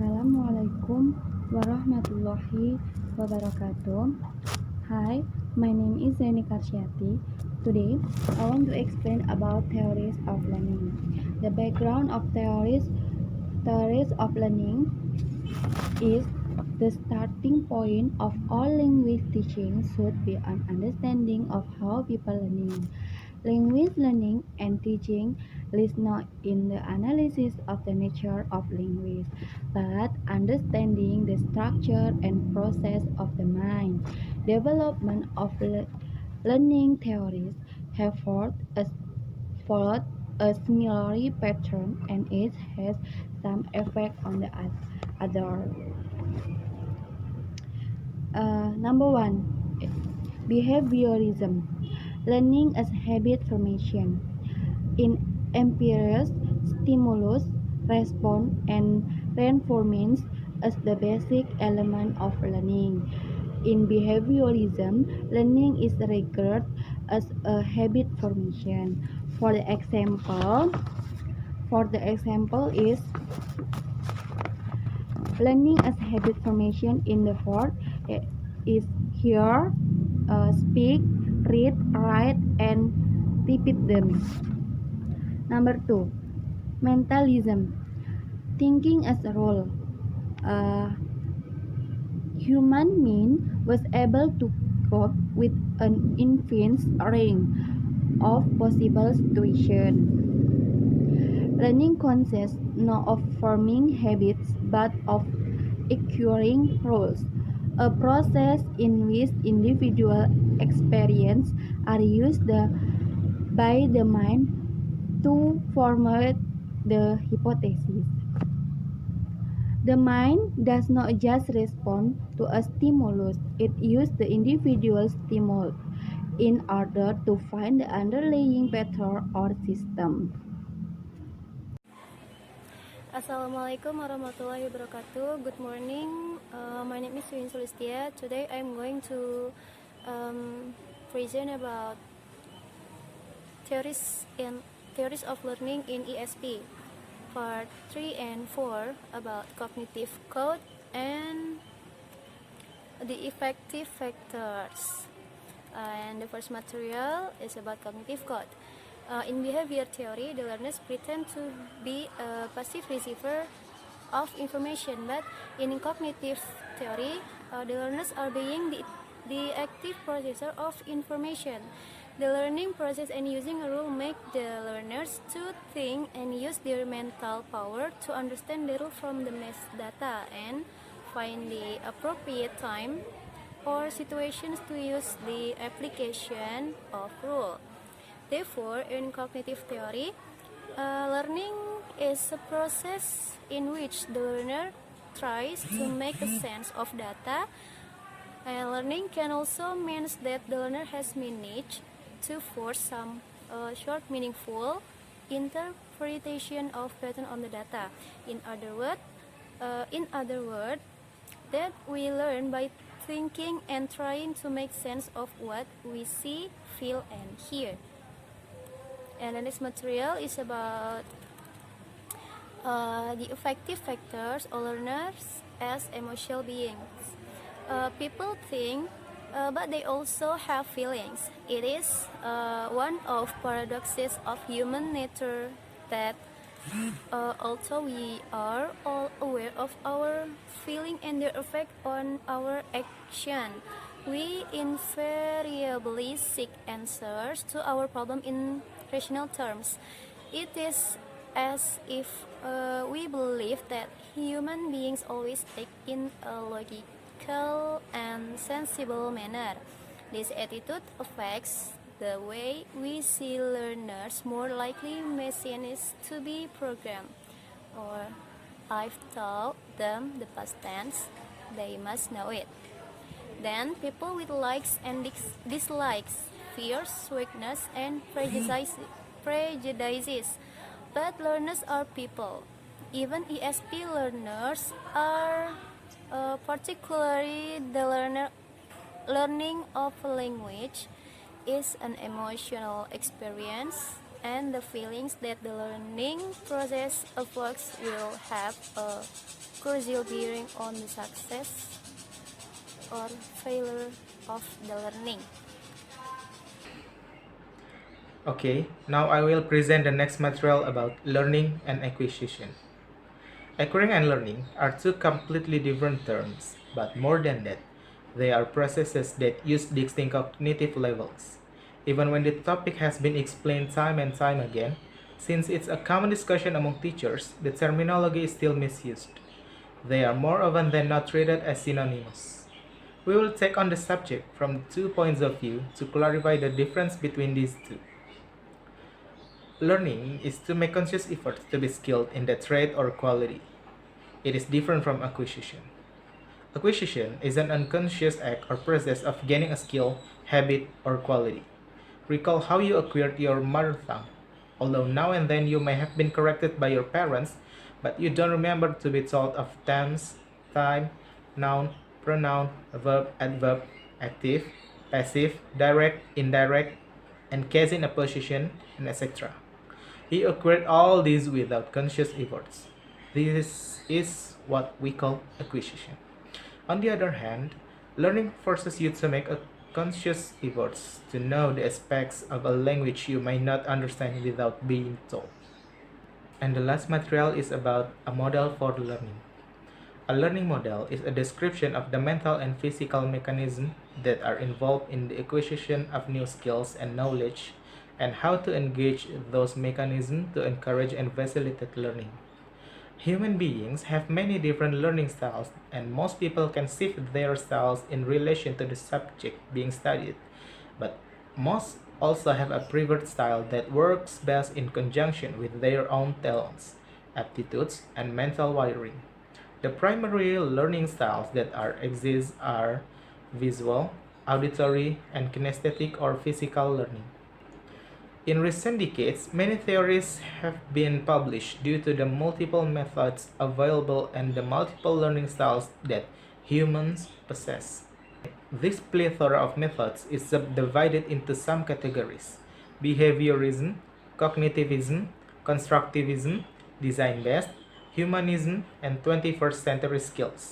Assalamualaikum warahmatullahi wabarakatuh. Hi, my name is Reni Karsiyati. Today, I want to explain about theories of learning. The background of theories of learning is the starting point of all language teaching should be an understanding of how people learning. Language learning and teaching lies not in the analysis of the nature of language, but understanding the structure and process of the mind. Development of learning theories have followed a similar pattern, and it has some effect on the other. Number one, behaviorism, learning as habit formation. In empirics, stimulus, response, and reinforcement as the basic element of learning. In behaviorism, learning is regarded as a habit formation. For the example is learning as habit formation in the fourth is hear, speak, read, write, and repeat them. Number two, mentalism, thinking as a role. Human mind was able to cope with an infinite range of possible situations. Learning consists not of forming habits but of acquiring rules, a process in which individual experiences are used by the mind to formulate the hypothesis. The mind does not just respond to a stimulus, it uses the individual stimulus in order to find the underlying pattern or system. Assalamualaikum warahmatullahi wabarakatuh. Good morning. My name is Yuyun Sulistia. Today I'm going to present about theories of learning in ESP, part 3 and 4 about cognitive code and the effective factors. And the first material is about cognitive code. In behavior theory, the learners pretend to be a passive receiver of information, but in cognitive theory, the learners are being the active processor of information. The learning process and using a rule make the learners to think and use their mental power to understand the rule from the mass data and find the appropriate time or situations to use the application of rule. Therefore, in cognitive theory, learning is a process in which the learner tries to make a sense of data, and learning can also mean that the learner has managed to force some short meaningful interpretation of pattern on the data. In other words, that we learn by thinking and trying to make sense of what we see, feel, and hear. And the next material is about the effective factors of learners as emotional beings. People think, but they also have feelings. It is one of paradoxes of human nature that although we are all aware of our feeling and their effect on our action, we invariably seek answers to our problem in rational terms. It is as if we believe that human beings always act in a logical and sensible manner. This attitude affects the way we see learners more likely machines to be programmed. Or I've taught them the past tense, they must know it. Then people with likes and dislikes, fears, weakness, and prejudices. But learners are people. Even ESP learners are, particularly the learning of language is an emotional experience and the feelings that the learning process evokes will have a crucial bearing on the success or failure of the learning. Okay, now I will present the next material about learning and acquisition. Acquiring and learning are two completely different terms, but more than that, they are processes that use distinct cognitive levels. Even when the topic has been explained time and time again, since it's a common discussion among teachers, the terminology is still misused. They are more often than not treated as synonymous. We will take on the subject from 2 points of view to clarify the difference between these two. Learning is to make conscious efforts to be skilled in the trait or quality. It is different from acquisition. Acquisition is an unconscious act or process of gaining a skill, habit, or quality. Recall how you acquired your mother tongue. Although now and then you may have been corrected by your parents, but you don't remember to be taught of tense, time, noun, pronoun, verb, adverb, active, passive, direct, indirect, and case in a position, and etc. He acquired all these without conscious efforts. This is what we call acquisition. On the other hand, learning forces you to make a conscious efforts to know the aspects of a language you may not understand without being told. And the last material is about a model for learning. A learning model is a description of the mental and physical mechanisms that are involved in the acquisition of new skills and knowledge, and how to engage those mechanisms to encourage and facilitate learning. Human beings have many different learning styles, and most people can shift their styles in relation to the subject being studied, but most also have a preferred style that works best in conjunction with their own talents, aptitudes, and mental wiring. The primary learning styles that exist are visual, auditory, and kinesthetic or physical learning. In recent decades, many theories have been published due to the multiple methods available and the multiple learning styles that humans possess. This plethora of methods is subdivided into some categories: behaviorism, cognitivism, constructivism, design-based, humanism, and 21st century skills.